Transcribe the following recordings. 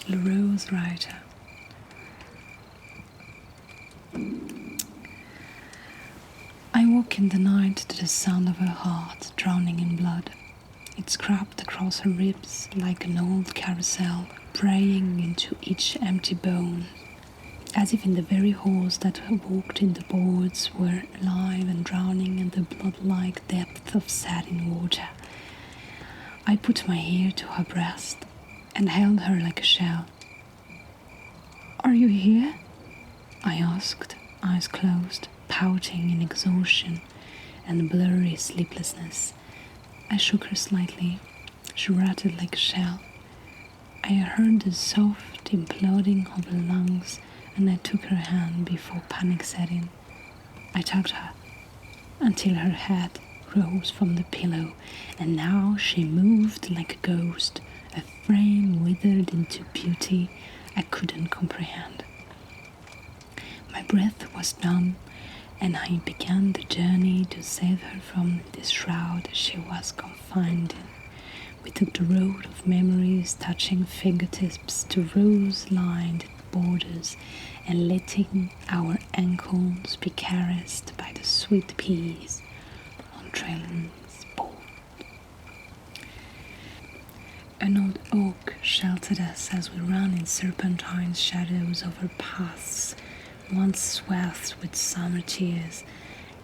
the rose writer. I woke in the night to the sound of her heart drowning in blood. It scrubbed across her ribs like an old carousel, preying into each empty bone, as if in the very holes that walked in the boards were alive and drowning in the blood-like depth of satin water. I put my ear to her breast and held her like a shell. "Are you here?" I asked, eyes closed, pouting in exhaustion and blurry sleeplessness. I shook her slightly. She rattled like a shell. I heard the soft imploding of her lungs, and I took her hand before panic set in. I tugged her until her head rose from the pillow, and now she moved like a ghost, a frame withered into beauty I couldn't comprehend. My breath was numb, and I began the journey to save her from this shroud she was confined in. We took the road of memories, touching fingertips to rose-lined borders and letting our ankles be caressed by the sweet peas on Trellan's board. An old oak sheltered us as we ran in serpentine shadows over paths once swathed with summer tears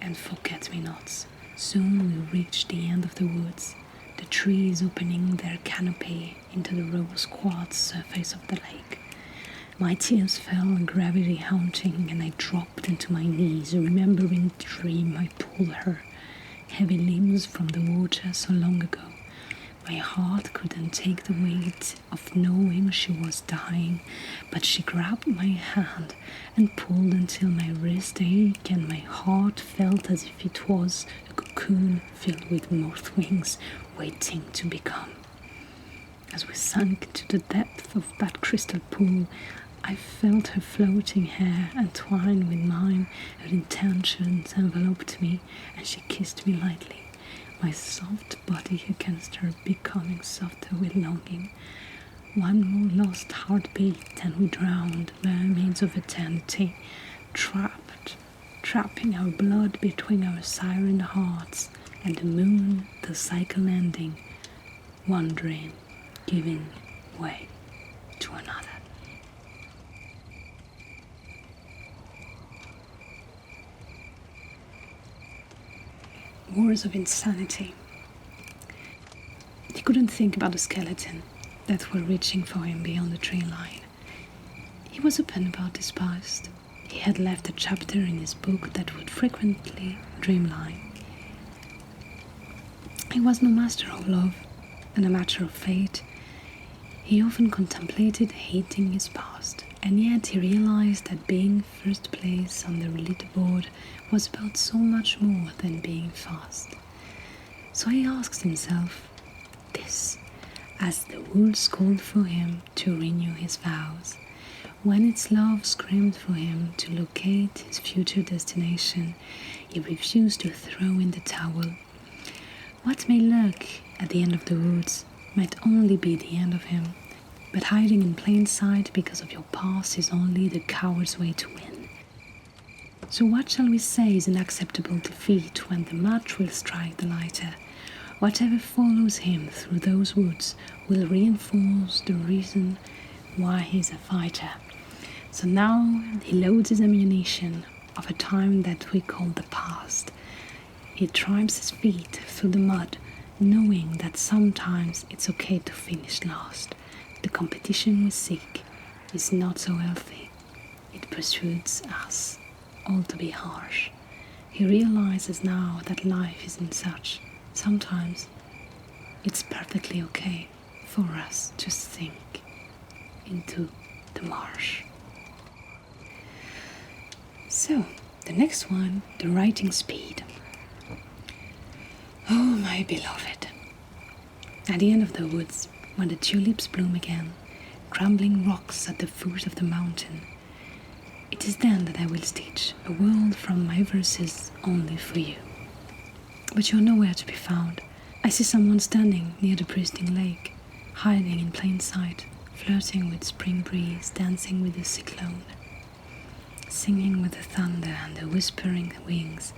and forget-me-nots. Soon we reached the end of the woods, the trees opening their canopy into the rose-quartz surface of the lake. My tears fell, gravity haunting, and I dropped into my knees, remembering the dream I pulled her heavy limbs from the water so long ago. My heart couldn't take the weight of knowing she was dying, but she grabbed my hand and pulled until my wrist ached and my heart felt as if it was a cocoon filled with moth wings waiting to become. As we sank into the depth of that crystal pool, I felt her floating hair entwined with mine. Her intentions enveloped me, and she kissed me lightly, my soft body against her becoming softer with longing. One more lost heartbeat and we drowned, mermaids of eternity, trapping our blood between our siren hearts and the moon, the cycle ending, wandering, giving way to another. Wars of insanity. He couldn't think about the skeleton that were reaching for him beyond the tree line. He was open about his past. He had left a chapter in his book that would frequently dreamline. He was no master of love and a matter of fate. He often contemplated hating his past, and yet he realized that being first place on the leaderboard was about so much more than being fast. So he asked himself this, as the woods called for him to renew his vows. When its love screamed for him to locate his future destination, he refused to throw in the towel. What may lurk at the end of the woods might only be the end of him, but hiding in plain sight because of your past is only the coward's way to win. So what shall we say is an acceptable defeat when the match will strike the lighter? Whatever follows him through those woods will reinforce the reason why he's a fighter. So now he loads his ammunition of a time that we call the past. He tramps his feet through the mud, knowing that sometimes it's okay to finish last. The competition we seek is not so healthy. It pursues us all to be harsh. He realizes now that life isn't such. Sometimes it's perfectly okay for us to sink into the marsh. So, the next one, the writing speed. Oh, my beloved. At the end of the woods, when the tulips bloom again, crumbling rocks at the foot of the mountain, it is then that I will stitch a world from my verses only for you. But you are nowhere to be found. I see someone standing near the pristine lake, hiding in plain sight, flirting with spring breeze, dancing with the cyclone, singing with the thunder and the whispering wings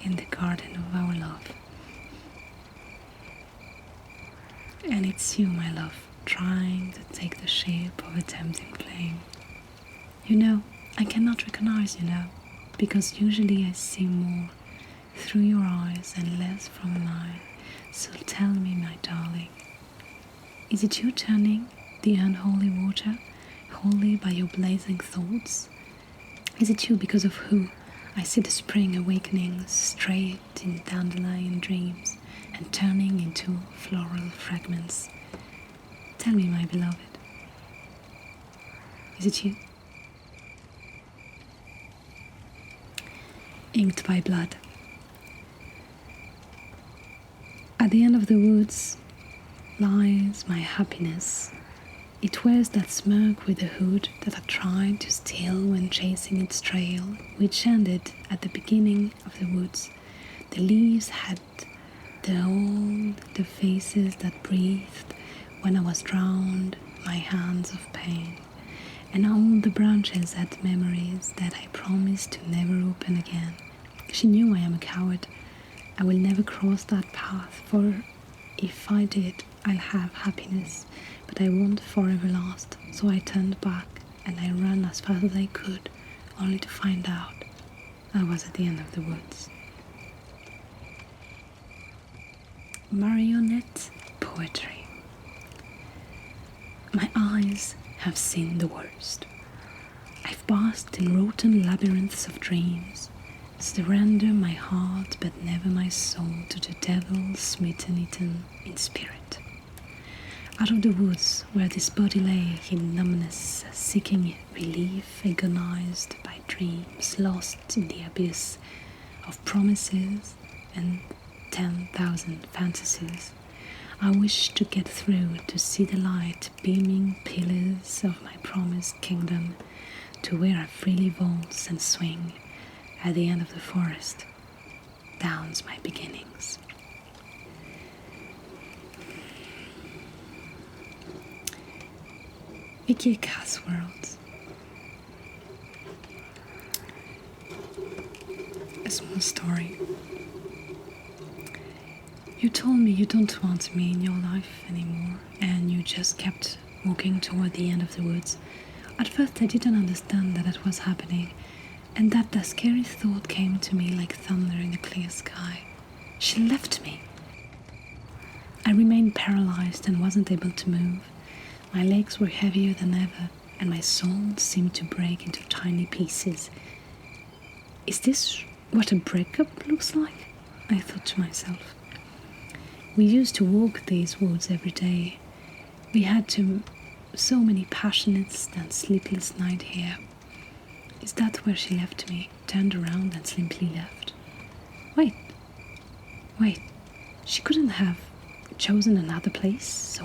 in the garden of our love. And it's you, my love, trying to take the shape of a tempting flame. You know, I cannot recognize you now, because usually I see more through your eyes and less from mine. So tell me, my darling, is it you turning the unholy water wholly by your blazing thoughts? Is it you because of who I see the spring awakening straight in dandelion dreams and turning into floral fragments? Tell me, my beloved, is it you? Inked by blood. At the end of the woods lies my happiness. It wears that smirk with the hood that I tried to steal when chasing its trail, which ended at the beginning of the woods. The leaves had the faces that breathed when I was drowned, my hands of pain. And all the branches had memories that I promised to never open again. She knew I am a coward. I will never cross that path, for if I did, I'll have happiness, but I won't forever last. So I turned back and I ran as fast as I could, only to find out I was at the end of the woods. Marionette poetry. My eyes have seen the worst. I've basked in rotten labyrinths of dreams, surrender my heart but never my soul to the devil smitten eaten in spirit. Out of the woods where this body lay in numbness, seeking relief, agonized by dreams, lost in the abyss of promises and 10,000 fantasies, I wish to get through to see the light beaming pillars of my promised kingdom, to where I freely waltz and swing at the end of the forest. Down's my beginnings. Vicky Casworld. A small story. You told me you don't want me in your life anymore, and you just kept walking toward the end of the woods. At first I didn't understand that was happening, and that the scary thought came to me like thunder in a clear sky. She left me. I remained paralyzed and wasn't able to move. My legs were heavier than ever, and my soul seemed to break into tiny pieces. Is this what a breakup looks like? I thought to myself. We used to walk these woods every day. We had so many passionate and sleepless nights here. Is that where she left me, turned around and simply left? Wait, she couldn't have chosen another place,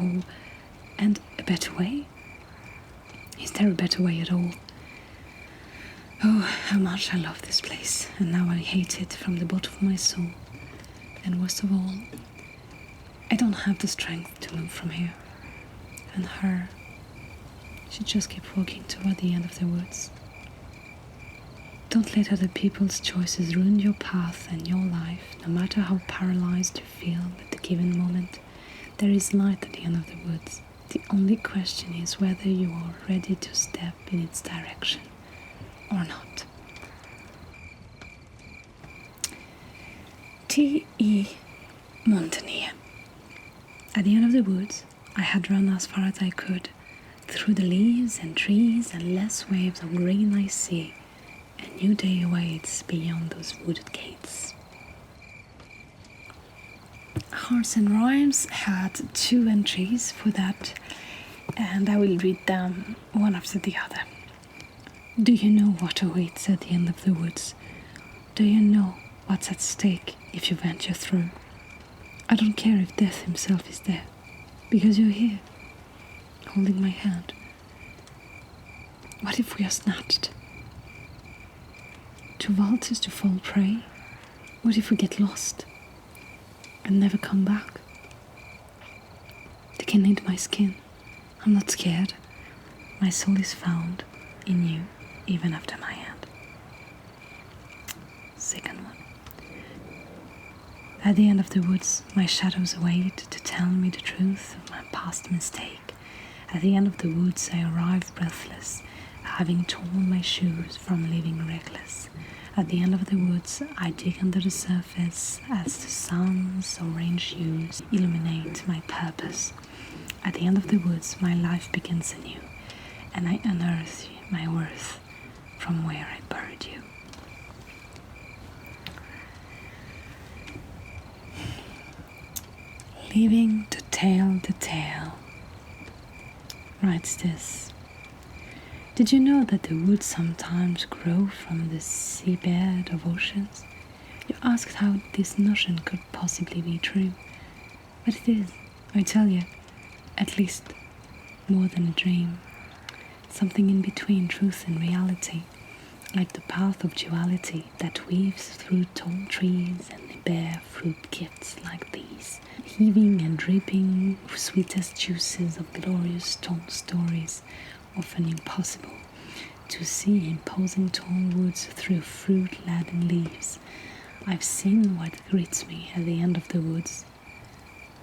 and a better way? Is there a better way at all? Oh, how much I love this place, and now I hate it from the bottom of my soul. And worst of all, I don't have the strength to move from here. And her, she just kept walking toward the end of the woods. Don't let other people's choices ruin your path and your life, no matter how paralyzed you feel at the given moment. There is light at the end of the woods. The only question is whether you are ready to step in its direction or not. T.E. Montagnier. At the end of the woods, I had run as far as I could. Through the leaves and trees and less waves of green I see. A new day awaits beyond those wooded gates. Hearts and Rhymes had 2 entries for that, and I will read them one after the other. Do you know what awaits at the end of the woods? Do you know what's at stake if you venture through? I don't care if death himself is there, because you're here, holding my hand. What if we are snatched? To vultures to fall prey? What if we get lost and never come back? They can eat my skin, I'm not scared. My soul is found in you, even after my end. Second one. At the end of the woods, my shadows await to tell me the truth of my past mistake. At the end of the woods, I arrive breathless, having torn my shoes from living reckless. At the end of the woods, I dig under the surface as the sun's orange hues illuminate my purpose. At the end of the woods, my life begins anew, and I unearth my worth from where I buried you. Leaving to tell the tale, writes this. Did you know that the woods sometimes grow from the seabed of oceans? You asked how this notion could possibly be true. But it is, I tell you, at least more than a dream. Something in between truth and reality, like the path of duality that weaves through tall trees and bear fruit gifts like these, heaving and dripping sweetest juices of glorious told stories, often impossible to see imposing tall woods through fruit-laden leaves. I've seen what greets me at the end of the woods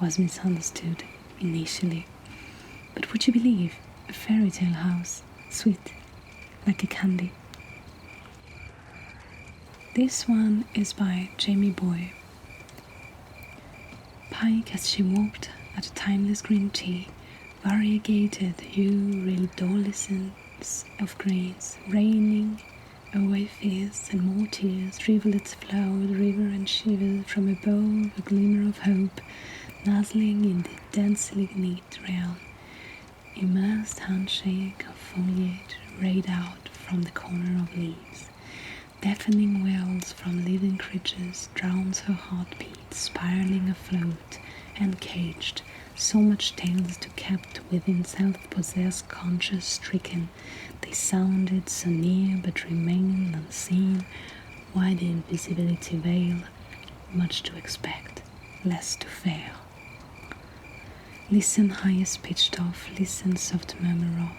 was misunderstood initially. But would you believe a fairy tale house, sweet like a candy? This one is by Jamie Boy. Pike as she walked at a timeless green tea, variegated hue iridescence of greens, raining away fears and more tears, rivulets flowed, river and shivered from above, a glimmer of hope, nuzzling in the densely neat realm. Immersed handshake of foliage rayed out from the corner of leaves. Deafening wails from living creatures drowns her heartbeat, spiraling afloat and caged. So much tales to kept within self-possessed, conscious stricken. They sounded so near but remained unseen. Why the invisibility veil? Much to expect, less to fail. Listen highest pitched off, listen soft murmur off,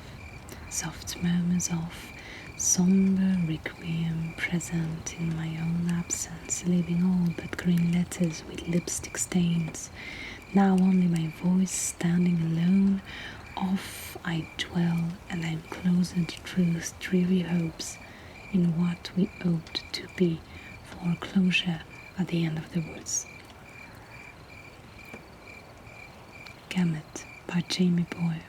soft murmurs off. Somber requiem present in my own absence, leaving all but green letters with lipstick stains. Now only my voice standing alone, off I dwell, and I'm closer to truth's dreary hopes in what we ought to be for closure at the end of the woods. Gamut by Jamie Boy.